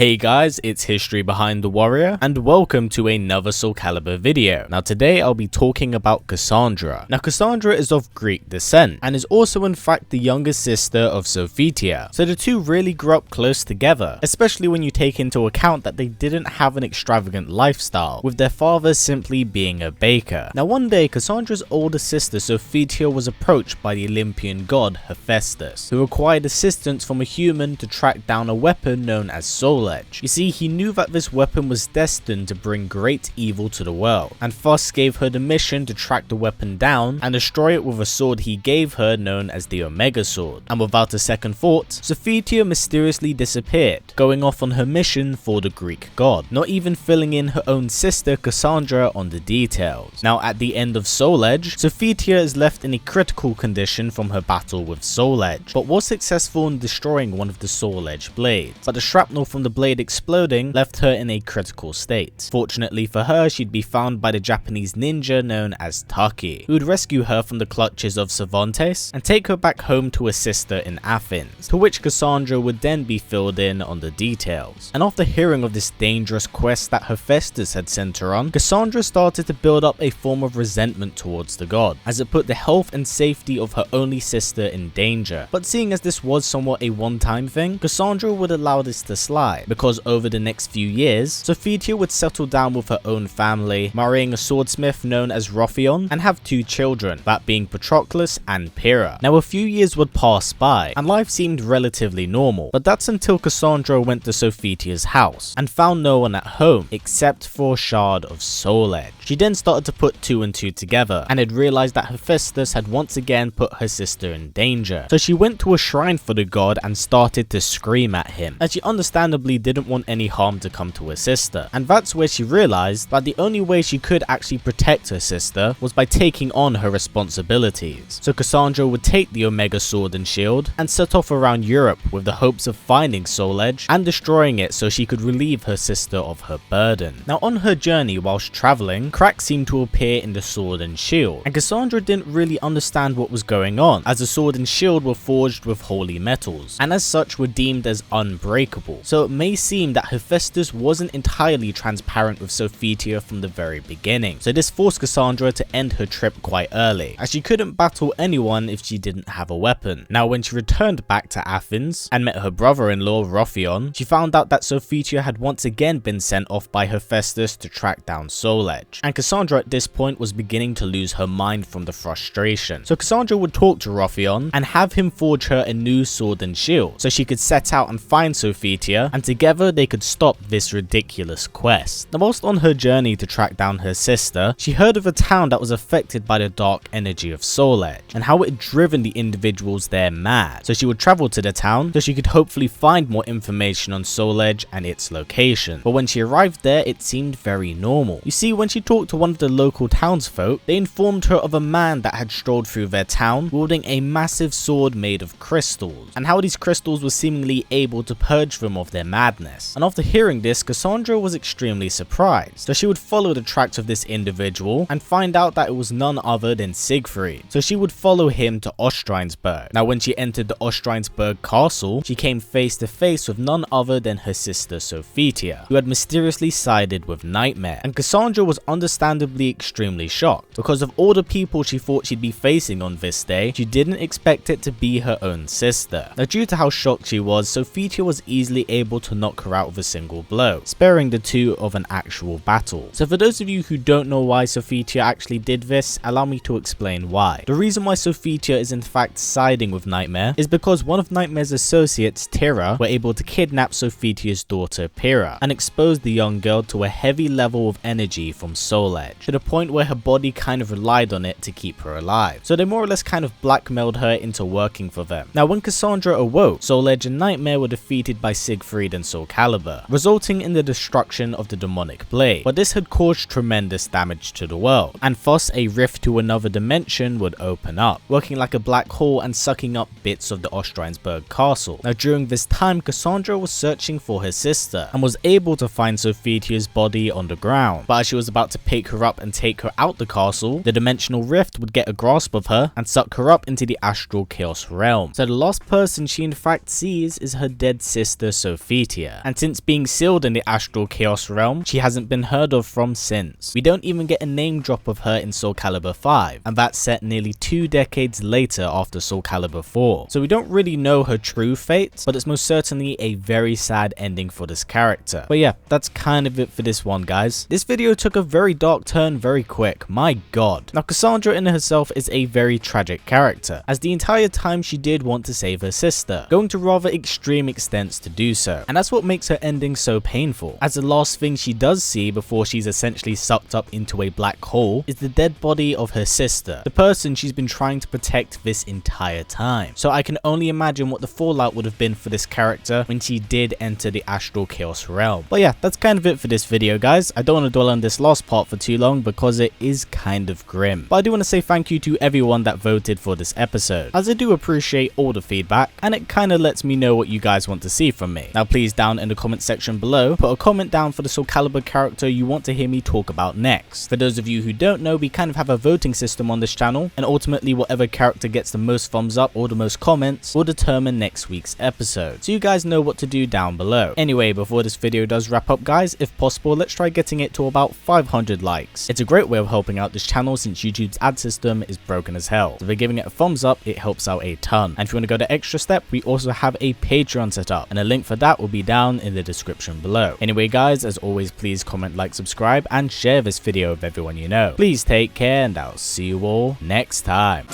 Hey guys, it's History Behind the Warrior, and welcome to another Soul Calibur video. Now today I'll be talking about Cassandra. Now Cassandra is of Greek descent, and is also in fact the younger sister of Sophia, so the two really grew up close together, especially when you take into account that they didn't have an extravagant lifestyle, with their father simply being a baker. Now one day Cassandra's older sister Sophia was approached by the Olympian god Hephaestus, who required assistance from a human to track down a weapon known as Soul. You see, he knew that this weapon was destined to bring great evil to the world, and thus gave her the mission to track the weapon down and destroy it with a sword he gave her known as the Omega Sword. And without a second thought, Sophia mysteriously disappeared, going off on her mission for the Greek god, not even filling in her own sister Cassandra on the details. Now at the end of Soul Edge, Sophia is left in a critical condition from her battle with Soul Edge, but was successful in destroying one of the Soul Edge blades, but the shrapnel from the blade exploding left her in a critical state. Fortunately for her, she'd be found by the Japanese ninja known as Taki, who would rescue her from the clutches of Cervantes and take her back home to her sister in Athens, to which Cassandra would then be filled in on the details. And after hearing of this dangerous quest that Hephaestus had sent her on, Cassandra started to build up a form of resentment towards the god, as it put the health and safety of her only sister in danger. But seeing as this was somewhat a one-time thing, Cassandra would allow this to slide, because over the next few years, Sophia would settle down with her own family, marrying a swordsmith known as Roffion, and have two children, that being Patroclus and Pyrrha. Now a few years would pass by, and life seemed relatively normal, but that's until Cassandra went to Sophia's house, and found no one at home, except for a shard of Soul Edge. She then started to put two and two together, and had realized that Hephaestus had once again put her sister in danger. So she went to a shrine for the god and started to scream at him, as she understandably didn't want any harm to come to her sister. And that's where she realized that the only way she could actually protect her sister was by taking on her responsibilities. So Cassandra would take the Omega Sword and Shield and set off around Europe with the hopes of finding Soul Edge and destroying it so she could relieve her sister of her burden. Now on her journey whilst traveling, cracks seemed to appear in the sword and shield, and Cassandra didn't really understand what was going on, as the sword and shield were forged with holy metals, and as such were deemed as unbreakable. So it may seem that Hephaestus wasn't entirely transparent with Sophia from the very beginning, so this forced Cassandra to end her trip quite early, as she couldn't battle anyone if she didn't have a weapon. Now when she returned back to Athens and met her brother-in-law Roffion, she found out that Sophia had once again been sent off by Hephaestus to track down Soul Edge, and Cassandra at this point was beginning to lose her mind from the frustration. So Cassandra would talk to Roffion and have him forge her a new sword and shield so she could set out and find Sophia, and together they could stop this ridiculous quest. Now whilst on her journey to track down her sister, she heard of a town that was affected by the dark energy of Soul Edge, and how it had driven the individuals there mad. So she would travel to the town so she could hopefully find more information on Soul Edge and its location. But when she arrived there, it seemed very normal. You see, when she talked to one of the local townsfolk, they informed her of a man that had strolled through their town wielding a massive sword made of crystals, and how these crystals were seemingly able to purge them of their madness. And after hearing this, Cassandra was extremely surprised, so she would follow the tracks of this individual and find out that it was none other than Siegfried. So she would follow him to Ostrheinsburg. Now when she entered the Ostrheinsburg castle, she came face to face with none other than her sister Sophia, who had mysteriously sided with Nightmare, and Cassandra was understandably extremely shocked, because of all the people she thought she'd be facing on this day, she didn't expect it to be her own sister. Now due to how shocked she was, Sophia was easily able to knock her out with a single blow, sparing the two of an actual battle. So for those of you who don't know why Sophia actually did this, allow me to explain why. The reason why Sophia is in fact siding with Nightmare is because one of Nightmare's associates, Tira, were able to kidnap Sophia's daughter Pyrrha and expose the young girl to a heavy level of energy from Soul Edge, to the point where her body kind of relied on it to keep her alive. So they more or less kind of blackmailed her into working for them. Now when Cassandra awoke, Soul Edge and Nightmare were defeated by Siegfried and Soul Calibur, resulting in the destruction of the demonic blade. But this had caused tremendous damage to the world, and thus a rift to another dimension would open up, working like a black hole and sucking up bits of the Ostrheinsburg castle. Now during this time, Cassandra was searching for her sister and was able to find Sophia's body on the ground, but as she was about to pick her up and take her out the castle, the dimensional rift would get a grasp of her and suck her up into the astral chaos realm. So the last person she in fact sees is her dead sister Sophia, meteor, and since being sealed in the astral chaos realm, she hasn't been heard of from since. We don't even get a name drop of her in Soul Calibur 5, and that's set nearly 2 decades later after Soul Calibur 4, so we don't really know her true fate, but it's most certainly a very sad ending for this character. But yeah, that's kind of it for this one, guys. This video took a very dark turn very quick, my god. Now Cassandra in herself is a very tragic character, as the entire time she did want to save her sister, going to rather extreme extents to do so, and that's what makes her ending so painful, as the last thing she does see before she's essentially sucked up into a black hole is the dead body of her sister, the person she's been trying to protect this entire time. So I can only imagine what the fallout would have been for this character when she did enter the astral chaos realm. But yeah, that's kind of it for this video, guys. I don't want to dwell on this last part for too long because it is kind of grim, but I do want to say thank you to everyone that voted for this episode, as I do appreciate all the feedback and it kind of lets me know what you guys want to see from me. Now please, down in the comment section below, put a comment down for the Soul Calibur character you want to hear me talk about next. For those of you who don't know, we kind of have a voting system on this channel, and ultimately whatever character gets the most thumbs up or the most comments will determine next week's episode, so you guys know what to do down below. Anyway, before this video does wrap up, guys, if possible, let's try getting it to about 500 likes. It's a great way of helping out this channel since YouTube's ad system is broken as hell, so by giving it a thumbs up it helps out a ton. And if you want to go the extra step, we also have a Patreon set up, and a link for that will be down in the description below. Anyway guys, as always, please comment, like, subscribe and share this video with everyone you know. Please take care, and I'll see you all next time.